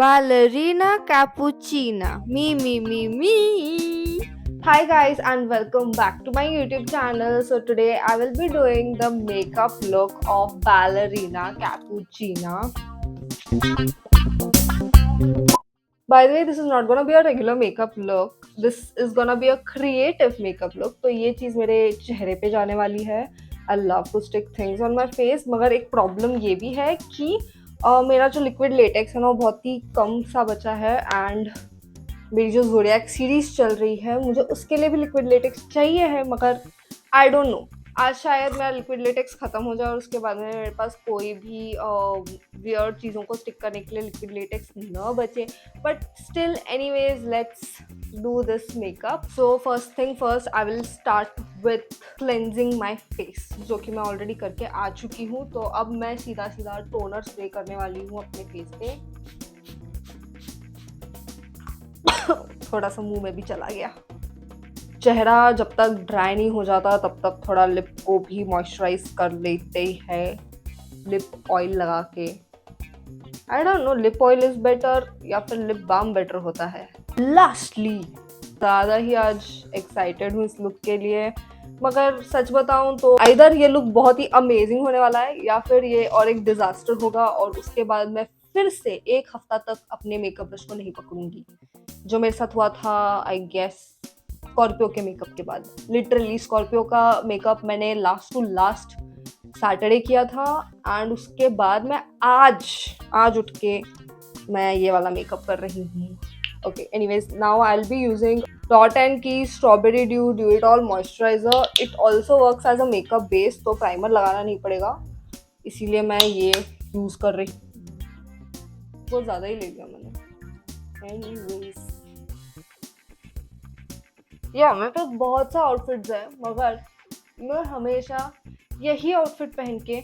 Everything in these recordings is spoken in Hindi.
Ballerina Cappuccina. Me. Hi guys and welcome back to my YouTube channel. So today I will be doing the makeup look of Ballerina Cappuccina. By the way, this is not gonna be a regular makeup look. This is gonna be a creative makeup look. तो ये चीज़ मेरे चेहरे पे जाने वाली है. I love to stick things on my face. मगर एक प्रॉब्लम ये भी है कि मेरा जो लिक्विड लेटेक्स है ना वो बहुत ही कम सा बचा है एंड मेरी जो ज़ोडिएक सीरीज़ चल रही है मुझे उसके लिए भी लिक्विड लेटेक्स चाहिए है मगर आई डोंट नो आज शायद मेरा लिक्विड लेटेक्स ख़त्म हो जाए और उसके बाद में मेरे पास कोई भी वियर्ड चीज़ों को स्टिक करने के लिए लिक्विड लेटेक्स न बचे but still anyways let's do this makeup. So first thing first I will start with cleansing my face जो कि मैं ऑलरेडी करके आ चुकी हूँ. तो अब मैं सीधा टोनर स्प्रे करने वाली हूँ अपने फेस पे. थोड़ा सा मुंह में भी चला गया. चेहरा जब तक ड्राई नहीं हो जाता तब तक थोड़ा लिप को भी मॉइस्चराइज कर लेते हैं लिप ऑयल लगा के. I don't know lip oil is better या फिर लिप बाम बेटर होता है. लास्टली ज़्यादा ही आज एक्साइटेड हूँ इस लुक के लिए मगर सच बताऊँ तो आइदर ये लुक बहुत ही अमेजिंग होने वाला है या फिर ये और एक डिज़ास्टर होगा और उसके बाद मैं फिर से एक हफ्ता तक अपने मेकअप ब्रश को नहीं पकड़ूंगी जो मेरे साथ हुआ था आई गेस स्कॉर्पियो के मेकअप के बाद. लिटरली स्कॉर्पियो का मेकअप मैंने लास्ट टू लास्ट सैटरडे किया था एंड उसके बाद मैं आज उठ के मैं ये वाला मेकअप कर रही हूँ. Okay anyways now I will be using Dot and Key strawberry dew it all moisturiser. It also works as a makeup base तो प्राइमर लगाना नहीं पड़ेगा इसीलिए मैं ये यूज़ कर रही हूँ. बहुत ज़्यादा ही ले लिया मैंने. एनीवेज या मेरे पास बहुत सा आउटफिट्स है मगर मैं हमेशा यही आउटफिट पहन के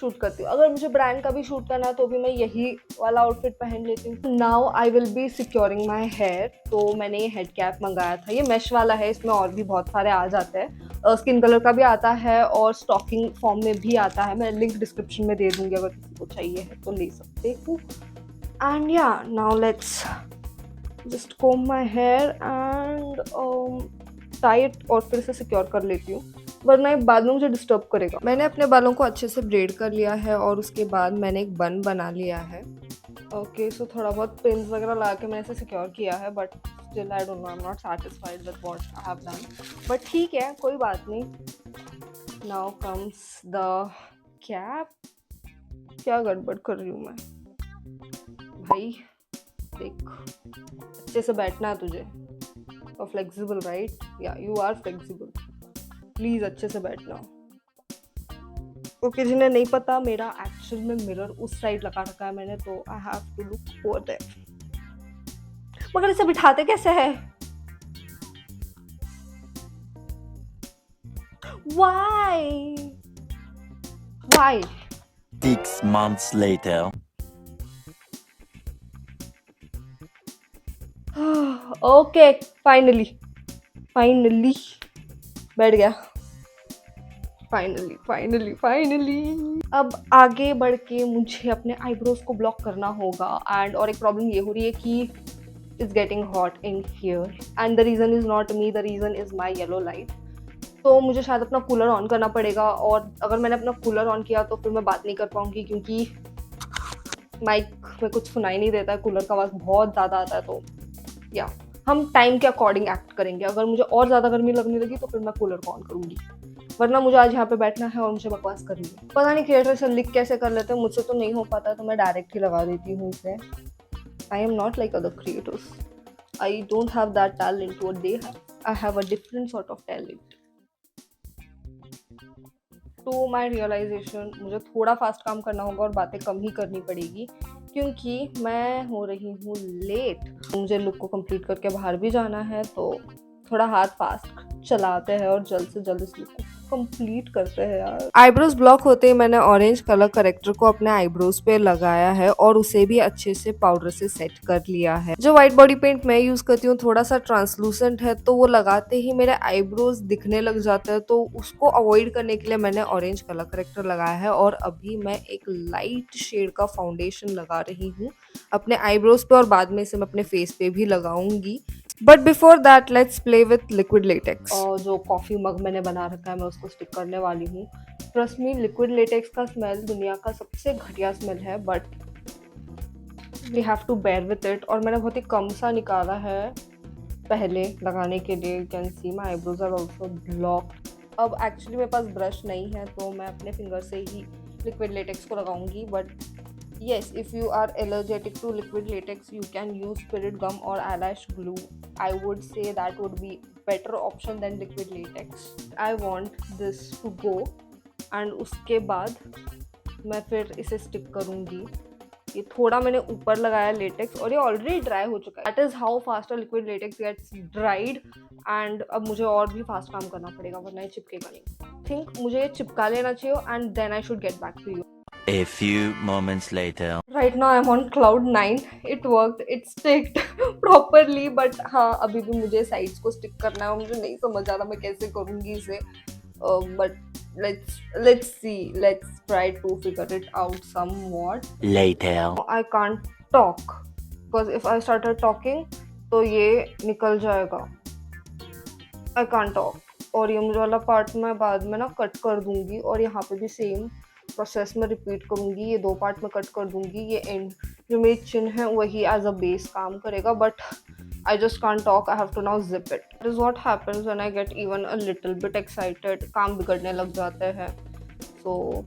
शूट करती हूँ. अगर मुझे ब्रांड का भी शूट करना है तो भी मैं यही वाला आउटफिट पहन लेती हूँ. Now I will be securing my hair. तो मैंने ये हेड कैप मंगाया था. ये मैश वाला है. इसमें और भी बहुत सारे आ जाते हैं. स्किन कलर का भी आता है और स्टॉकिंग फॉर्म में भी आता है. मैं लिंक डिस्क्रिप्शन में दे दूँगी अगर किसी को चाहिए है तो ले सकते हो. एंड या now let's just comb my hair and tight और फिर से सिक्योर कर लेती हूँ वरना ये बाद में मुझे डिस्टर्ब करेगा. मैंने अपने बालों को अच्छे से ब्रेड कर लिया है और उसके बाद मैंने एक बन बना लिया है. ओके सो थोड़ा बहुत पिन्स वगैरह लगा के मैंने इसे सिक्योर किया है but still I don't know I am not satisfied with what I have done but ठीक है कोई बात नहीं. Now comes the cap. क्या गड़बड़ कर रही हूँ मैं भाई. देख अच्छे से बैठना है तुझे और फ्लेक्सिबल राइट. या यू आर फ्लेक्सिबल. प्लीज़ अच्छे से बैठना. ओके जिन्हें नहीं पता मेरा एक्चुअल में मिरर उस साइड लगा रखा है मैंने तो I have to look over there. मगर इसे बिठाते कैसे है. Why 6 months later. Okay finally बैठ गया. फाइनली अब आगे बढ़ के मुझे अपने आईब्रोज को ब्लॉक करना होगा एंड और एक प्रॉब्लम ये हो रही है कि it's getting hot in here and the reason is not me the reason is my yellow light. तो मुझे शायद अपना कूलर ऑन करना पड़ेगा और अगर मैंने अपना कूलर ऑन किया तो फिर मैं बात नहीं कर पाऊँगी क्योंकि माइक में कुछ सुनाई नहीं देता है. कूलर का आवाज़ बहुत ज़्यादा आता है. तो या हम टाइम के अकॉर्डिंग एक्ट करेंगे. अगर मुझे और ज़्यादा गर्मी लगने लगी तो फिर मैं कूलर को ऑन करूँगी वरना मुझे आज यहाँ पे बैठना है और मुझे बकवास करनी है. पता नहीं क्रिएटर से लिख कैसे कर लेते हैं. मुझसे तो नहीं हो पाता तो मैं डायरेक्ट ही लगा देती हूँ इसे. I am not like other creators. I don't have that talent what they have. I have a different sort of talent. To my realization मुझे थोड़ा फास्ट काम करना होगा और बातें कम ही करनी पड़ेगी क्योंकि मैं हो रही हूँ लेट. मुझे लुक को कंप्लीट करके बाहर भी जाना है तो थोड़ा हाथ फास्ट चलाते हैं और जल्द से जल्द इस लुक को कंप्लीट करते हैं यार। आईब्रोज ब्लॉक होते ही मैंने ऑरेंज कलर करेक्टर को अपने आईब्रोज पे लगाया है और उसे भी अच्छे से पाउडर से सेट कर लिया है। जो व्हाइट बॉडी पेंट मैं यूज करती हूँ थोड़ा सा ट्रांसलूसेंट है, तो वो लगाते ही मेरे आईब्रोज दिखने लग जाते हैं, तो उसको अवॉइड करने के लिए मैंने ऑरेंज कलर करेक्टर लगाया है। और अभी मैं एक लाइट शेड का फाउंडेशन लगा रही हूँ अपने आईब्रोज पे और बाद में इसे मैं अपने फेस पे भी लगाऊंगी। But before that let's play with liquid latex. और जो कॉफी मग मैंने बना रखा है मैं उसको स्टिक करने वाली हूँ। ट्रस्ट मी, लिक्विड लेटेक्स का स्मेल दुनिया का सबसे घटिया स्मेल है, but we have to bear with it. और मैंने बहुत ही कम सा निकाला है पहले लगाने के लिए। You can see my eyebrows are also blocked. अब एक्चुअली मेरे पास ब्रश नहीं है तो मैं अपने फिंगर से ही लिक्विड लेटेक्स को लगाऊंगी। But yes, if you are allergic to liquid latex you can use spirit gum or eyelash glue. I would say that would be better option than liquid latex. I want this to go and उसके बाद मैं फिर इसे स्टिक करूँगी। ये थोड़ा मैंने ऊपर लगाया लेटेक्स और ये ऑलरेडी ड्राई हो चुका है। That is how fast a liquid latex gets dried. And अब मुझे और भी फास्ट काम करना पड़ेगा वरना ये चिपकेगा नहीं। थिंक मुझे ये चिपका लेना चाहिए and then I should get back to you. A few moments later. Right now I'm on cloud 9. It worked. It sticked properly. But हाँ अभी भी मुझे साइड्स को स्टिक करना है और मुझे नहीं समझ आ रहा मैं कैसे करूँगी इसे। But let's see. Let's try to figure it out somewhat. Later. I can't talk because if I started talking तो ये निकल जाएगा। I can't talk. और ये मुझे वाला पार्ट मैं बाद में ना कट कर दूंगी और यहाँ पे भी सेम प्रोसेस में रिपीट करूंगी। ये दो पार्ट में कट कर दूंगी। ये एंड जो मेरी चिन है वही एज अ बेस काम करेगा। But I just can't talk, I have to now zip it. It is what happens when I get even a little bit excited. काम बिगड़ने लग जाते हैं। सो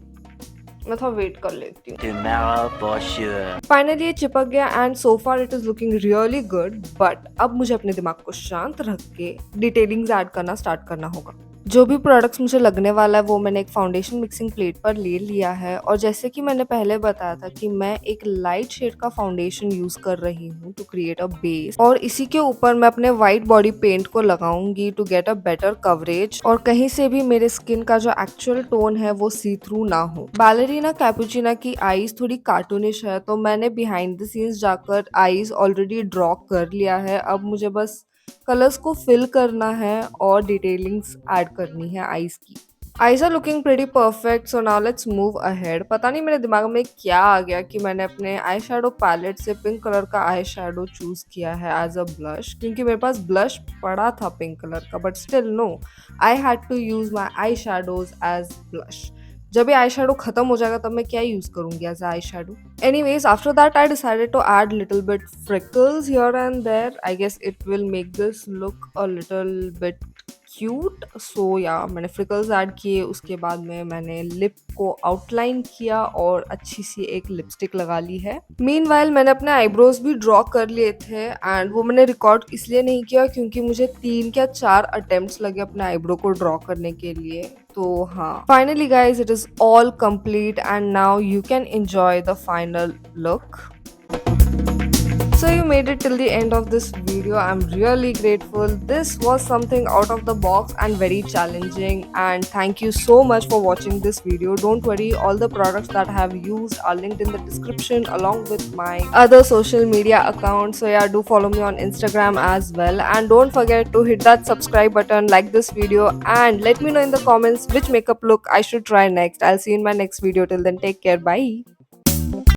मैं थोड़ा वेट कर लेती हूँ। Tomorrow for sure. फाइनली ये चिपक गया and so far it is looking really good. But अब मुझे अपने दिमाग को शांत रख के डिटेलिंग्स ऐड करना स्टार्ट करना होगा। जो भी प्रोडक्ट्स मुझे लगने वाला है वो मैंने एक फाउंडेशन मिक्सिंग प्लेट पर ले लिया है। और जैसे कि मैंने पहले बताया था कि मैं एक लाइट शेड का फाउंडेशन यूज कर रही हूँ टू क्रिएट अ बेस। और इसी के ऊपर मैं अपने वाइट बॉडी पेंट को लगाऊंगी to get a better coverage और कहीं से भी मेरे स्किन का जो एक्चुअल टोन है वो सी थ्रू ना हो। बैलेरिना कैपुचिना की आईज थोड़ी कार्टूनिश है तो मैंने बिहाइंड द सीन्स जाकर आईज ऑलरेडी ड्रॉ कर लिया है। अब मुझे बस कलर्स को फिल करना है और डिटेलिंग्स ऐड करनी है आईज की। Eyes are looking pretty perfect. So now let's move ahead. पता नहीं मेरे दिमाग में क्या आ गया कि मैंने अपने आई शैडो पैलेट से पिंक कलर का आई शैडो चूज किया है एज अ ब्लश, क्योंकि मेरे पास ब्लश पड़ा था पिंक कलर का। But still no, I had to use my eye shadows as blush. जब ये आई शैडो खत्म हो जाएगा तब मैं क्या यूज करूंगी as eye shadow. Anyways, after that I decided to add little bit freckles here and there. I guess it will make this look a little bit cute. So yeah, मैंने freckles ऐड किए। उसके बाद में मैंने लिप को आउटलाइन किया और अच्छी सी एक लिपस्टिक लगा ली है। Meanwhile मैंने अपने आईब्रोज भी ड्रॉ कर लिए थे एंड वो मैंने रिकॉर्ड इसलिए नहीं किया क्योंकि मुझे 3 या 4 अटेम्प्ट्स लगे अपने आईब्रो को ड्रॉ करने के लिए। तो हाँ, finally guys it is all complete and now you can enjoy the final look. So you made it till the end of this video. I'm really grateful. This was something out of the box and very challenging, and thank you so much for watching this video. Don't worry, all the products that I have used are linked in the description along with my other social media accounts. So yeah, do follow me on Instagram as well, and don't forget to hit that subscribe button, like this video, and let me know in the comments which makeup look I should try next. I'll see you in my next video. Till then, take care. Bye.